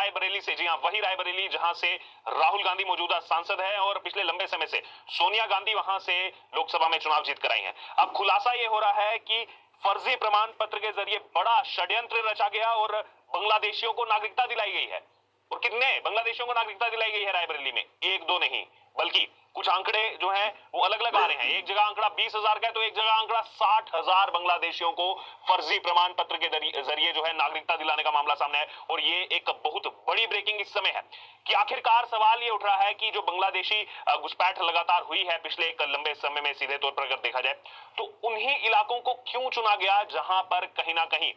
रायबरेली से। जी हां, वही रायबरेली जहां से राहुल गांधी मौजूदा सांसद है और पिछले लंबे समय से सोनिया गांधी वहां से लोकसभा में चुनाव जीत कर आई हैं। अब खुलासा यह हो रहा है कि फर्जी प्रमाण पत्र के जरिए बड़ा षड्यंत्र रचा गया और बांग्लादेशियों को नागरिकता दिलाई गई है। और कितने बांग्लादेशियों को नागरिकता दिलाई गई है रायबरेली में? एक दो नहीं, बल्कि कुछ आंकड़े जो हैं वो अलग अलग आ रहे हैं। एक जगह आंकड़ा 20,000 का है तो एक जगह आंकड़ा 60,000 बांग्लादेशियों को फर्जी प्रमाण पत्र के जरिए जो है नागरिकता दिलाने का मामला सामने है। और ये एक बहुत बड़ी ब्रेकिंग इस समय है कि आखिरकार सवाल ये उठ रहा है कि जो बांग्लादेशी घुसपैठ लगातार हुई है पिछले एक लंबे समय में, सीधे तौर पर अगर देखा जाए तो उन्हीं इलाकों को क्यों चुना गया जहां पर कहीं ना कहीं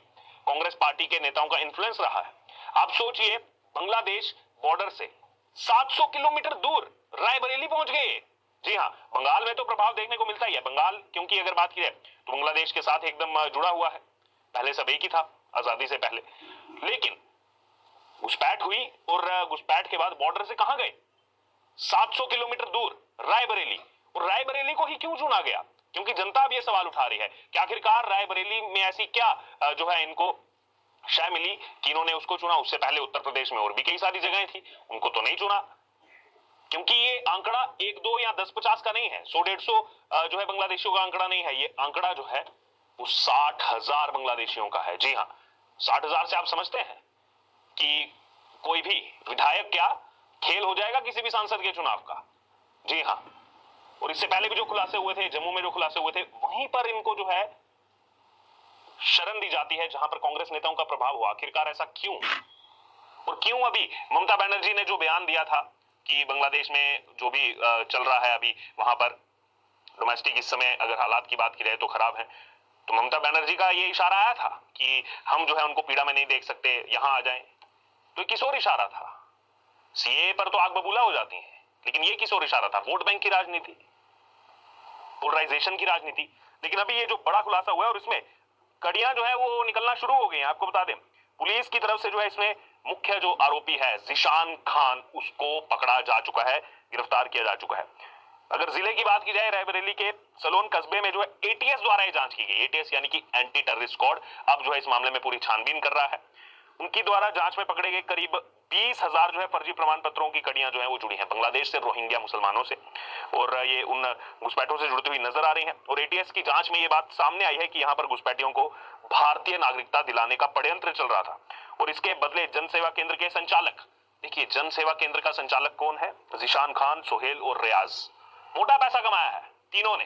कांग्रेस पार्टी के नेताओं का इन्फ्लुएंस रहा है। आप सोचिए, बांग्लादेश बॉर्डर से 700 किलोमीटर दूर रायबरेली पहुंच गए। जी हां, बंगाल में तो प्रभाव देखने को मिलता ही है। बंगाल क्योंकि अगर बात की जाए तो बांग्लादेश के साथ एकदम जुड़ा हुआ है, पहले सब एक ही था आजादी से पहले। लेकिन घुसपैठ हुई और घुसपैठ के बाद बॉर्डर से कहां गए? 700 किलोमीटर दूर रायबरेली। और रायबरेली को ही क्यों चुना गया? क्योंकि जनता अब यह सवाल उठा रही है कि आखिरकार रायबरेली में ऐसी क्या जो है इनको शय मिली कि इन्होंने उसको चुना। उससे पहले उत्तर प्रदेश में और भी कई सारी जगहें थी, उनको तो नहीं चुना। क्योंकि ये आंकड़ा 1 2 या 10-50 का नहीं है, 100-150 जो है बांग्लादेशियों का आंकड़ा नहीं है। ये आंकड़ा जो है वो 60,000 बांग्लादेशियों का है। जी हां, 60,000 से आप समझते हैं कि कोई भी विधायक क्या खेल हो जाएगा किसी भी सांसद के चुनाव का। जी हां, और इससे पहले भी जो खुलासे हुए थे, जम्मू में जो खुलासे हुए थे, वहीं पर इनको जो है शरण दी जाती है जहां पर कांग्रेस नेताओं का प्रभाव हुआ। आखिरकार ऐसा क्यों? और क्यों अभी ममता बनर्जी ने जो बयान दिया था कि बांग्लादेश में जो भी चल रहा है अभी वहां पर डोमेस्टिक इस समय अगर हालात की बात की जाए तो खराब है, तो ममता बनर्जी का ये इशारा आया था कि हम जो है उनको पीड़ा में नहीं देख सकते, यहां आ जाएं। तो किस और इशारा था? सीए पर तो आग बबूला हो जाती है, लेकिन ये किस और इशारा था? वोट बैंक की राजनीति, पोलराइजेशन की राजनीति। लेकिन अभी ये जो बड़ा खुलासा हुआ है और इसमें कड़ियां जो है वो निकलना शुरू हो गई हैं। आपको बता दें, पुलिस की तरफ से जो है इसमें मुख्य जो आरोपी है जिशान खान, उसको पकड़ा जा चुका है, गिरफ्तार किया जा चुका है। अगर जिले की बात की जाए, रायबरेली के सलोन कस्बे में जो है एटीएस द्वारा ये जांच की गई। एटीएस यानी कि एंटी टेररिस्ट स्क्वाड अब जो है इस मामले में पूरी छानबीन कर रहा है। उनकी द्वारा जांच में पकड़े गए करीब 20,000 जो है फर्जी प्रमाण पत्रों की कड़ियां जो है वो जुड़ी हैं बांग्लादेश से, रोहिंग्या मुसलमानों से, और ये उन घुसपैठों से जुड़ती हुई नजर आ रही हैं। और एटीएस की जांच में ये बात सामने आई है कि यहां पर घुसपैठियों को भारतीय नागरिकता दिलाने का षड्यंत्र चल रहा था। और इसके बदले जनसेवा केंद्र के संचालक, देखिए जनसेवा केंद्र का संचालक कौन है? जिशान खान, सोहेल और रियाज। मोटा पैसा कमाया है तीनों ने,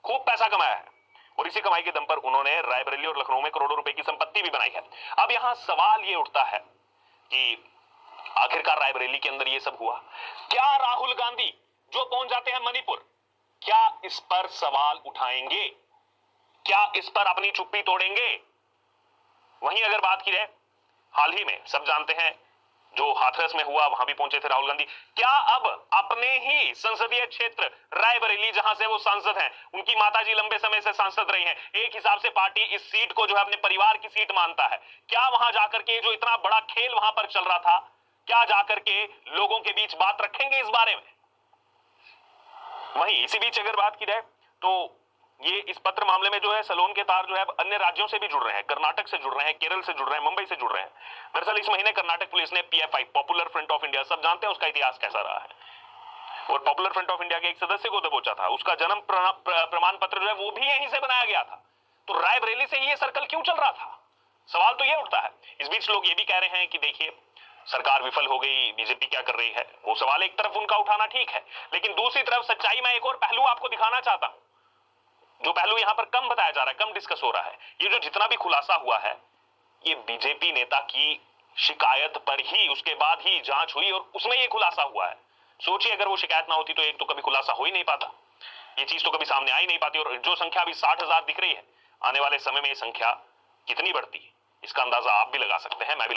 खूब पैसा कमाया है, और इसी कमाई के दम पर उन्होंने रायबरेली और लखनऊ में करोड़ों रुपए की संपत्ति भी बनाई है। अब यहां सवाल यह उठता है कि आखिरकार रायबरेली के अंदर यह सब हुआ क्या? राहुल गांधी जो पहुंच जाते हैं मणिपुर, क्या इस पर सवाल उठाएंगे? क्या इस पर अपनी चुप्पी तोड़ेंगे? वहीं अगर बात की जाए, हाल ही में सब जानते हैं जो हाथरस में हुआ, वहां भी पहुंचे थे राहुल गांधी। क्या अब अपने ही संसदीय क्षेत्र रायबरेली, जहां से वो सांसद हैं, उनकी माताजी लंबे समय से सांसद रही हैं, एक हिसाब से पार्टी इस सीट को जो है अपने परिवार की सीट मानता है, क्या वहां जाकर के जो इतना बड़ा खेल वहां पर चल रहा था, क्या जाकर के लोगों के बीच बात रखेंगे इस बारे में? वहीं इसी बीच अगर बात की जाए तो ये इस पत्र मामले में जो है सलोन के तार जो है अन्य राज्यों से भी जुड़ रहे हैं, कर्नाटक से जुड़ रहे हैं, केरल से जुड़ रहे हैं, मुंबई से जुड़ रहे हैं। दरअसल इस महीने कर्नाटक पुलिस ने PFI, popular front of India, सब जानते हैं उसका इतिहास कैसा रहा है, और पॉपुलर फ्रंट ऑफ इंडिया के एक सदस्य को दबोचा था। उसका जन्म प्रमाण पत्र जो है वो भी यहीं से बनाया गया था। तो रायबरेली से ये सर्कल क्यों चल रहा था? सवाल तो ये उठता है। इस बीच लोग ये भी कह रहे हैं कि देखिए सरकार विफल हो गई, बीजेपी क्या कर रही है। वो सवाल एक तरफ उनका उठाना ठीक है, लेकिन दूसरी तरफ सच्चाई में एक और पहलू आपको दिखाना चाहता हूं, जो पहलू यहां पर कम बताया जा रहा है, कम डिस्कस हो रहा है। ये जो जितना भी खुलासा हुआ है, ये बीजेपी नेता की शिकायत पर ही, उसके बाद ही जांच हुई और उसमें ये खुलासा हुआ है। सोचिए अगर वो शिकायत ना होती तो एक तो कभी खुलासा हो ही नहीं पाता, ये चीज तो कभी सामने आ ही नहीं पाती। और जो संख्या अभी 60,000 दिख रही है, आने वाले समय में ये संख्या कितनी बढ़ती है इसका अंदाजा आप भी लगा सकते हैं, मैं भी